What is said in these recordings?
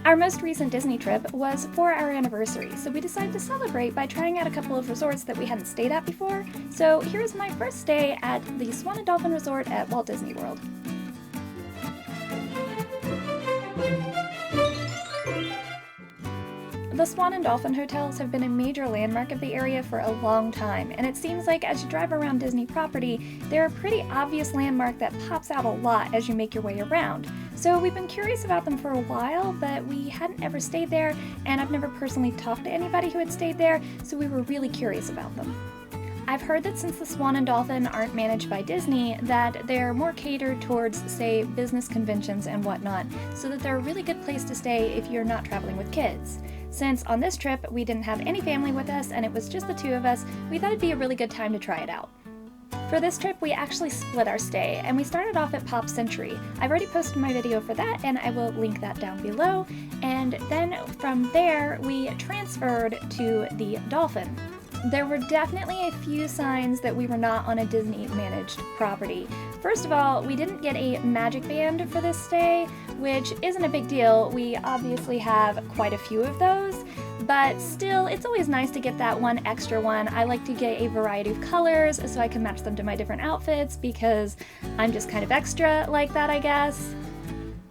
Our most recent Disney trip was for our anniversary, so we decided to celebrate by trying out a couple of resorts that we hadn't stayed at before. So here's my first stay at the Swan and Dolphin Resort at Walt Disney World. The Swan and Dolphin hotels have been a major landmark of the area for a long time, and it seems like as you drive around Disney property, they're a pretty obvious landmark that pops out a lot as you make your way around. So we've been curious about them for a while, but we hadn't ever stayed there, and I've never personally talked to anybody who had stayed there, so we were really curious about them. I've heard that since the Swan and Dolphin aren't managed by Disney, that they're more catered towards, say, business conventions and whatnot, so that they're a really good place to stay if you're not traveling with kids. Since on this trip we didn't have any family with us and it was just the two of us, we thought it'd be a really good time to try it out. For this trip, we actually split our stay, and we started off at Pop Century. I've already posted my video for that, and I will link that down below. And then from there, we transferred to the Dolphin. There were definitely a few signs that we were not on a Disney-managed property. First of all, we didn't get a magic band for this stay, which isn't a big deal. We obviously have quite a few of those, but still, it's always nice to get that one extra one. I like to get a variety of colors so I can match them to my different outfits because I'm just kind of extra like that, I guess.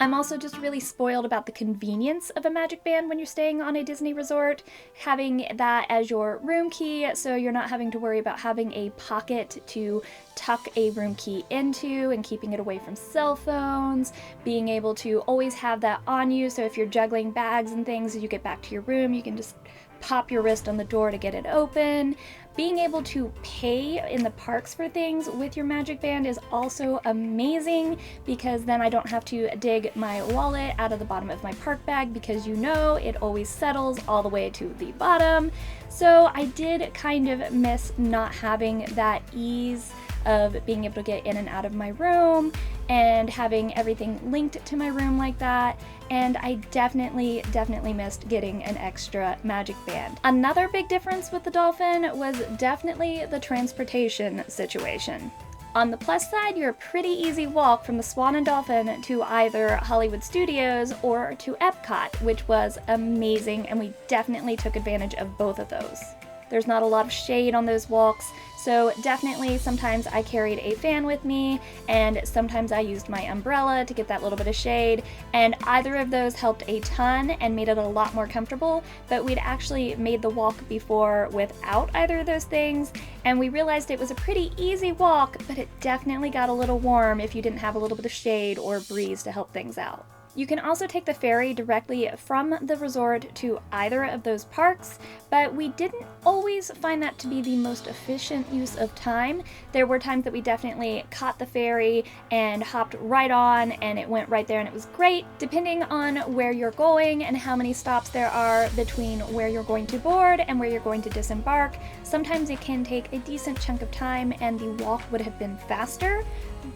I'm also just really spoiled about the convenience of a magic band when you're staying on a Disney resort, having that as your room key so you're not having to worry about having a pocket to tuck a room key into and keeping it away from cell phones, being able to always have that on you so if you're juggling bags and things as you get back to your room, you can just pop your wrist on the door to get it open. Being able to pay in the parks for things with your magic band is also amazing because then I don't have to dig my wallet out of the bottom of my park bag because you know it always settles all the way to the bottom. So I did kind of miss not having that ease of being able to get in and out of my room and having everything linked to my room like that, and I definitely missed getting an extra magic band. Another big difference with the Dolphin was definitely the transportation situation. On the plus side, you're a pretty easy walk from the Swan and Dolphin to either Hollywood Studios or to Epcot, which was amazing, and we definitely took advantage of both of those. There's not a lot of shade on those walks, so definitely sometimes I carried a fan with me, and sometimes I used my umbrella to get that little bit of shade, and either of those helped a ton and made it a lot more comfortable, but we'd actually made the walk before without either of those things, and we realized it was a pretty easy walk, but it definitely got a little warm if you didn't have a little bit of shade or breeze to help things out. You can also take the ferry directly from the resort to either of those parks, but we didn't always find that to be the most efficient use of time. There were times that we definitely caught the ferry and hopped right on and it went right there and it was great. Depending on where you're going and how many stops there are between where you're going to board and where you're going to disembark, sometimes it can take a decent chunk of time and the walk would have been faster.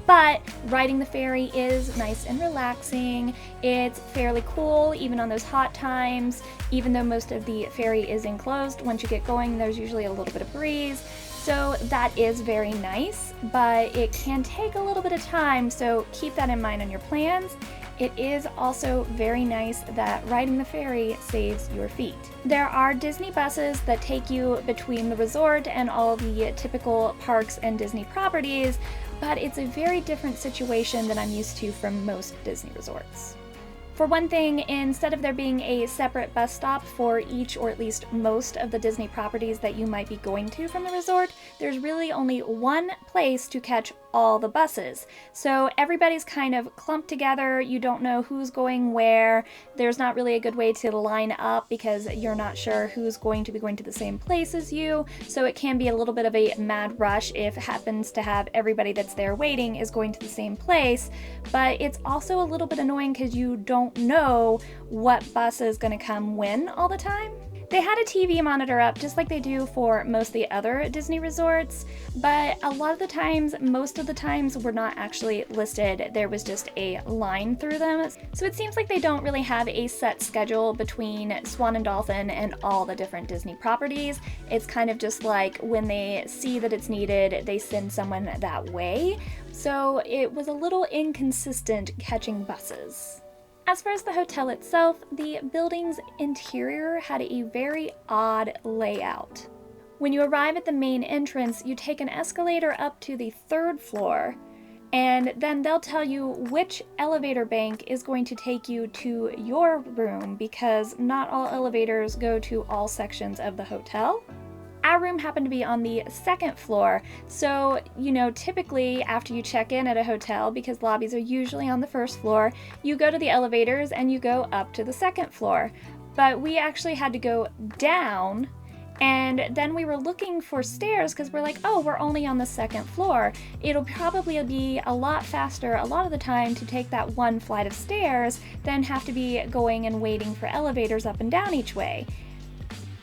But riding the ferry is nice and relaxing. It's fairly cool even on those hot times. Even though most of the ferry is enclosed, once you get going there's usually a little bit of breeze. So that is very nice, but it can take a little bit of time, so keep that in mind on your plans. It is also very nice that riding the ferry saves your feet. There are Disney buses that take you between the resort and all the typical parks and Disney properties, but it's a very different situation than I'm used to from most Disney resorts. For one thing, instead of there being a separate bus stop for each or at least most of the Disney properties that you might be going to from the resort, there's really only one place to catch all the buses. So everybody's kind of clumped together, you don't know who's going where, there's not really a good way to line up because you're not sure who's going to be going to the same place as you, so it can be a little bit of a mad rush if it happens to have everybody that's there waiting is going to the same place, but it's also a little bit annoying because you don't know what bus is going to come when all the time. They had a TV monitor up just like they do for most of the other Disney resorts, but a lot of the times, most of the times were not actually listed. There was just a line through them. So it seems like they don't really have a set schedule between Swan and Dolphin and all the different Disney properties. It's kind of just like when they see that it's needed, they send someone that way. So it was a little inconsistent catching buses. As far as the hotel itself, the building's interior had a very odd layout. When you arrive at the main entrance, you take an escalator up to the 3rd floor, and then they'll tell you which elevator bank is going to take you to your room, because not all elevators go to all sections of the hotel. Our room happened to be on the 2nd floor, so, typically after you check in at a hotel, because lobbies are usually on the 1st floor, you go to the elevators and you go up to the 2nd floor. But we actually had to go down, and then we were looking for stairs because we're like, oh, we're only on the 2nd floor. It'll probably be a lot faster a lot of the time to take that one flight of stairs than have to be going and waiting for elevators up and down each way.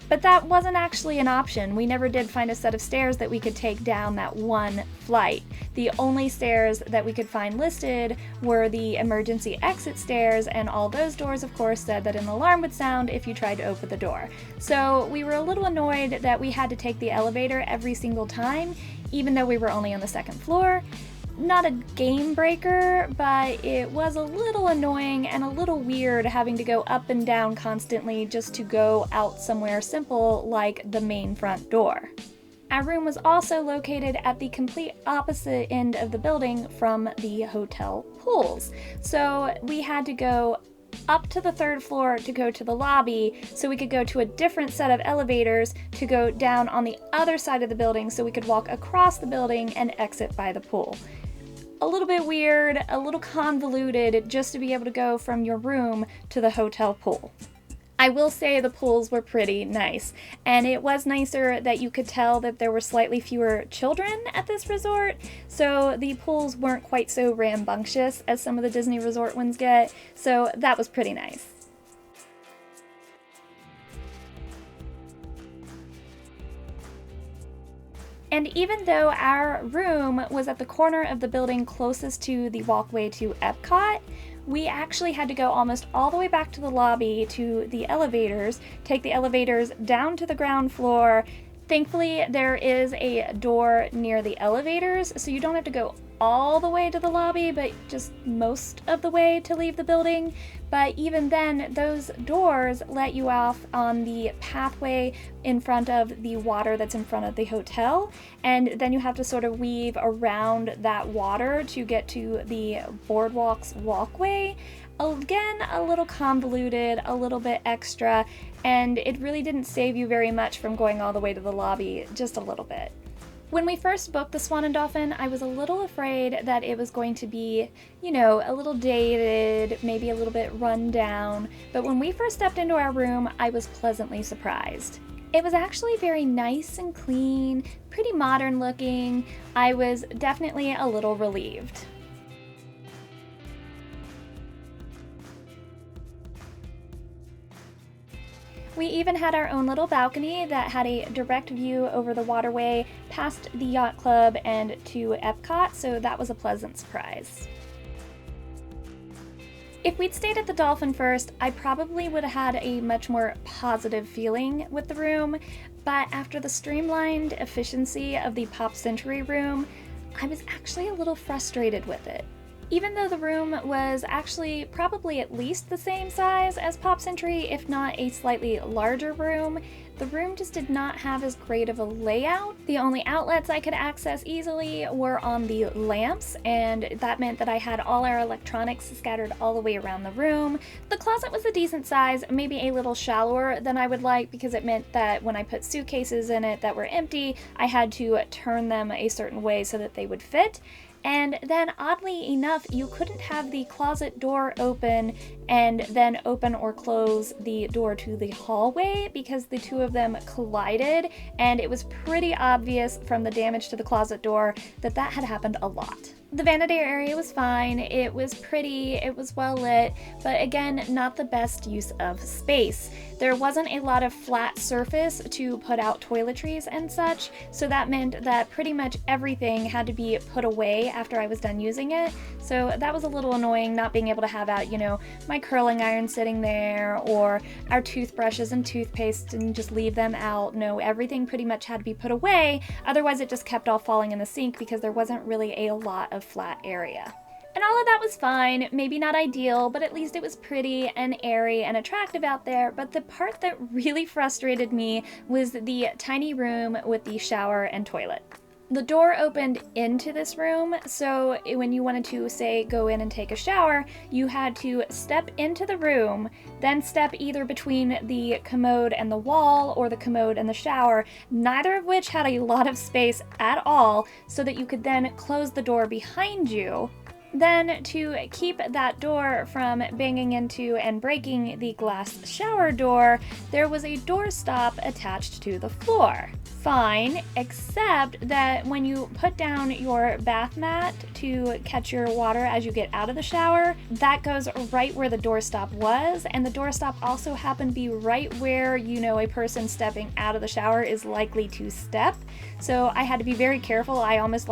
But that wasn't actually an option. We never did find a set of stairs that we could take down that one flight. The only stairs that we could find listed were the emergency exit stairs, and all those doors, of course, said that an alarm would sound if you tried to open the door. So we were a little annoyed that we had to take the elevator every single time, even though we were only on the 2nd floor. Not a game breaker, but it was a little annoying and a little weird having to go up and down constantly just to go out somewhere simple like the main front door. Our room was also located at the complete opposite end of the building from the hotel pools. So we had to go up to the 3rd floor to go to the lobby, so we could go to a different set of elevators to go down on the other side of the building so we could walk across the building and exit by the pool. A little bit weird, a little convoluted, just to be able to go from your room to the hotel pool. I will say the pools were pretty nice, and it was nicer that you could tell that there were slightly fewer children at this resort, so the pools weren't quite so rambunctious as some of the Disney resort ones get, so that was pretty nice. And even though our room was at the corner of the building closest to the walkway to Epcot, we actually had to go almost all the way back to the lobby to the elevators, take the elevators down to the ground floor. Thankfully, there is a door near the elevators, so you don't have to go all the way to the lobby, but just most of the way to leave the building. But even then, those doors let you off on the pathway in front of the water that's in front of the hotel, and then you have to sort of weave around that water to get to the boardwalk's walkway. Again, a little convoluted, a little bit extra, and it really didn't save you very much from going all the way to the lobby, just a little bit. When we first booked the Swan and Dolphin, I was a little afraid that it was going to be, a little dated, maybe a little bit run down, but when we first stepped into our room, I was pleasantly surprised. It was actually very nice and clean, pretty modern looking. I was definitely a little relieved. We even had our own little balcony that had a direct view over the waterway past the yacht club and to Epcot, so that was a pleasant surprise. If we'd stayed at the Dolphin first, I probably would have had a much more positive feeling with the room, but after the streamlined efficiency of the Pop Century room, I was actually a little frustrated with it. Even though the room was actually probably at least the same size as Pop Century, if not a slightly larger room, the room just did not have as great of a layout. The only outlets I could access easily were on the lamps, and that meant that I had all our electronics scattered all the way around the room. The closet was a decent size, maybe a little shallower than I would like, because it meant that when I put suitcases in it that were empty, I had to turn them a certain way so that they would fit. And then, oddly enough, you couldn't have the closet door open and then open or close the door to the hallway because the two of them collided, and it was pretty obvious from the damage to the closet door that that had happened a lot. The vanity area was fine, it was pretty, it was well lit, but again, not the best use of space. There wasn't a lot of flat surface to put out toiletries and such, so that meant that pretty much everything had to be put away after I was done using it. So that was a little annoying, not being able to have out, my curling iron sitting there, or our toothbrushes and toothpaste and just leave them out. No, everything pretty much had to be put away, otherwise it just kept all falling in the sink because there wasn't really a lot of flat area. And all of that was fine, maybe not ideal, but at least it was pretty and airy and attractive out there. But the part that really frustrated me was the tiny room with the shower and toilet. The door opened into this room, so when you wanted to, say, go in and take a shower, you had to step into the room, then step either between the commode and the wall or the commode and the shower, neither of which had a lot of space at all, so that you could then close the door behind you. Then, to keep that door from banging into and breaking the glass shower door, there was a doorstop attached to the floor. Fine, except that when you put down your bath mat to catch your water as you get out of the shower, that goes right where the doorstop was, and the doorstop also happened to be right where, a person stepping out of the shower is likely to step. So I had to be very careful. I almost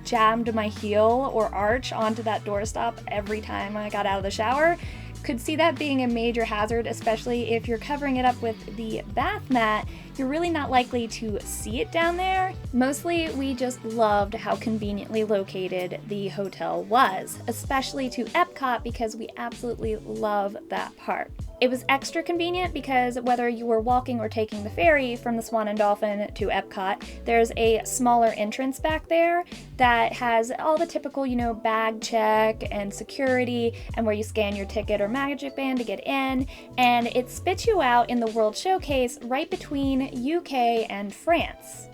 jammed my heel or arch onto that doorstop every time I got out of the shower. Could see that being a major hazard, especially if you're covering it up with the bath mat. You're really not likely to see it down there. Mostly, we just loved how conveniently located the hotel was, especially to Epcot, because we absolutely love that park. It was extra convenient because whether you were walking or taking the ferry from the Swan and Dolphin to Epcot, there's a smaller entrance back there that has all the typical, bag check and security, and where you scan your ticket or magic band to get in, and it spits you out in the World Showcase right between UK and France.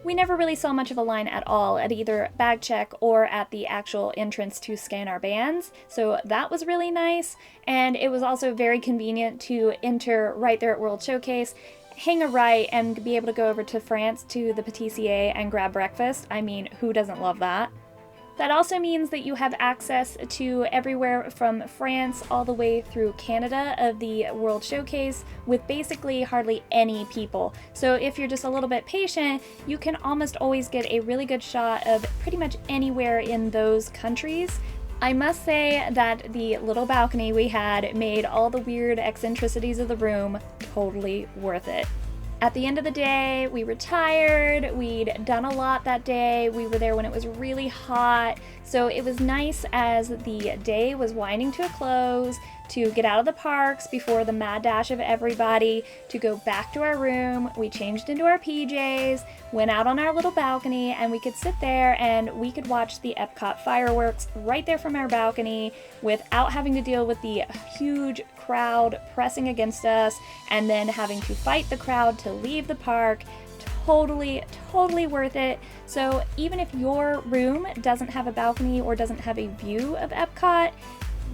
We never really saw much of a line at all at either bag check or at the actual entrance to scan our bands, so that was really nice. And it was also very convenient to enter right there at World Showcase, hang a right, and be able to go over to France to the Patissier and grab breakfast. I mean, who doesn't love that? That also means that you have access to everywhere from France all the way through Canada of the World Showcase with basically hardly any people. So if you're just a little bit patient, you can almost always get a really good shot of pretty much anywhere in those countries. I must say that the little balcony we had made all the weird eccentricities of the room totally worth it. At the end of the day, we were tired, we'd done a lot that day, we were there when it was really hot, so it was nice as the day was winding to a close to get out of the parks before the mad dash of everybody, to go back to our room. We changed into our PJs, went out on our little balcony, and we could sit there and we could watch the Epcot fireworks right there from our balcony without having to deal with the huge crowd pressing against us and then having to fight the crowd to leave the park. Totally worth it. So even if your room doesn't have a balcony or doesn't have a view of Epcot,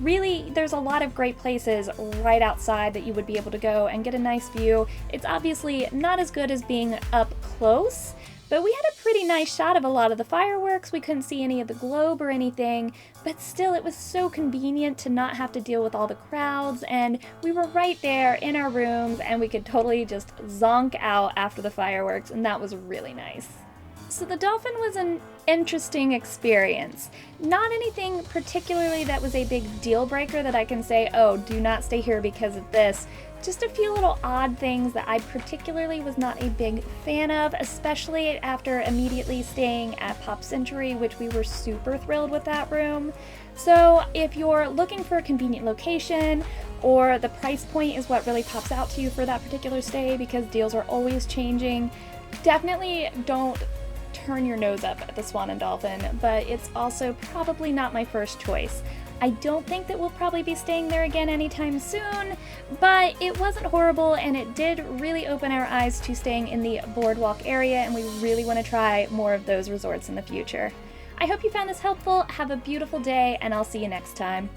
really, there's a lot of great places right outside that you would be able to go and get a nice view. It's obviously not as good as being up close, but we had a pretty nice shot of a lot of the fireworks. We couldn't see any of the globe or anything, but still it was so convenient to not have to deal with all the crowds, and we were right there in our rooms and we could totally just zonk out after the fireworks, and that was really nice. So the Dolphin was an interesting experience. Not anything particularly that was a big deal breaker that I can say, oh, do not stay here because of this. Just a few little odd things that I particularly was not a big fan of, especially after immediately staying at Pop Century, which we were super thrilled with that room. So if you're looking for a convenient location, or the price point is what really pops out to you for that particular stay because deals are always changing, definitely don't turn your nose up at the Swan and Dolphin, but it's also probably not my first choice. I don't think that we'll probably be staying there again anytime soon, but it wasn't horrible and it did really open our eyes to staying in the boardwalk area, and we really want to try more of those resorts in the future. I hope you found this helpful. Have a beautiful day, and I'll see you next time.